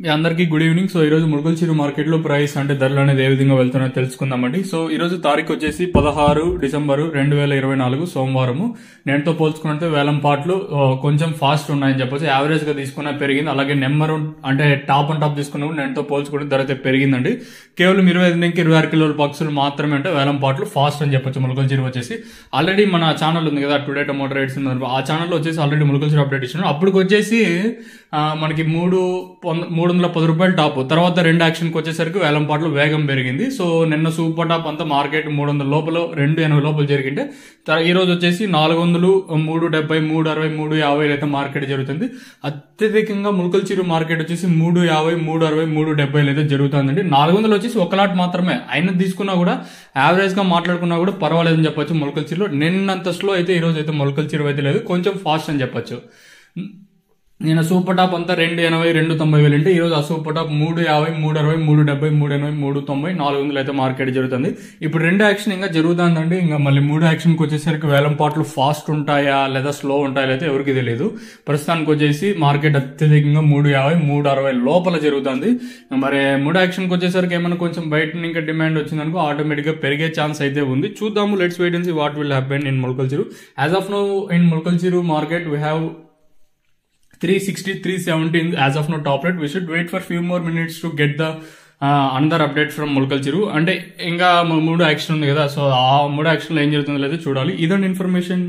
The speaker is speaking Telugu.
మీ అందరికీ గుడ్ ఈవినింగ్. సో ఈ రోజు ముల్కల్చిరు మార్కెట్ లో ప్రైస్ అంటే ధరలు అనేది ఏ విధంగా వెళ్తున్నాయో తెలుసుకుందామండి. సో ఈ రోజు తారీఖు వచ్చేసి 16 డిసెంబర్ 2024 సోమవారము. నేటితో పోల్చుకుంటే వేలం పాటలు కొంచెం ఫాస్ట్ ఉన్నాయని చెప్పొచ్చు. యావరేజ్ గా తీసుకున్నా పెరిగింది. అలాగే నెంబర్ అంటే టాప్ అండ్ టాప్ తీసుకున్నా నేటితో పోల్చుకుంటే ధర అయితే పెరిగిందండి. కేవలం 25 నుంచి 26 కిలోల పక్షులు మాత్రమే అంటే వేలం పాటలు ఫాస్ట్ అని చెప్పొచ్చు. ముల్కల్చిరు వచ్చేసి ఆల్రెడీ మన ఛానల్ ఉంది కదా, టుడే టొమాటో రేట్స్, ఆ ఛానల్ వచ్చేసి ఆల్రెడీ ముల్కల్చిరు అప్డేట్ ఇచ్చాను. అప్పుడు వచ్చేసి మనకి 310 రూపాయలు టాప్, తర్వాత రెండు యాక్షన్కి వచ్చేసరికి వేలం పాటలు వేగం పెరిగింది. సో నిన్న సూపర్ టాప్ అంతా మార్కెట్ 300 లోపల 280 లోపల జరిగింటే ఈ రోజు వచ్చేసి 400, 370, 360, 350 అయితే మార్కెట్ జరుగుతుంది. అత్యధికంగా ముల్కల్చిరు మార్కెట్ వచ్చేసి 350, 360, 370 అయితే జరుగుతుందండి. 400 వచ్చేసి ఒక లాట్ మాత్రమే అయినా తీసుకున్నా కూడా యావరేజ్ గా మాట్లాడుకున్నా కూడా పర్వాలేదని చెప్పొచ్చు. ముల్కల్చిరులో నిన్నంత స్లో అయితే ఈ రోజు అయితే ముల్కల్చిరు అయితే లేదు, కొంచెం ఫాస్ట్ అని చెప్పొచ్చు. నేను సూపర్ టాప్ అంతా 280, 290 వేలు అంటే ఈ రోజు ఆ సూపర్ టాప్ 350, 360, 370, 380, 390, 400 అయితే మార్కెట్ జరుగుతుంది. ఇప్పుడు రెండు యాక్షన్ ఇంకా జరుగుతుందండి. ఇంకా మళ్ళీ మూడు యాక్షన్ కి వచ్చేసరికి వేలం పాటలు ఫాస్ట్ ఉంటాయా లేదా స్లో ఉంటాయా అయితే ఎవరికి తెలియదు. ప్రస్తుతానికి వచ్చేసి మార్కెట్ అత్యధికంగా 350, 360 లోపల జరుగుతుంది. మరి మూడు యాక్షన్ కి వచ్చేసరికి ఏమైనా కొంచెం బయట ఇంకా డిమాండ్ వచ్చిందనుకో ఆటోమేటిక్ గా పెరిగే ఛాన్స్ అయితే ఉంది. చూద్దాము, let's wait and see what will happen in Mulakalacheruvu. As of now in Mulakalacheruvu market we have 360, 370 as of now top rate. We should wait for few more minutes to get the another update from ముల్కల్చిరు. అంటే ఇంకా మూడు యాక్షన్ ఉంది కదా, సో ఆ మూడు యాక్షన్ లో ఏం జరుగుతుందో లేదో చూడాలి. ఇదండి ఇన్ఫర్మేషన్.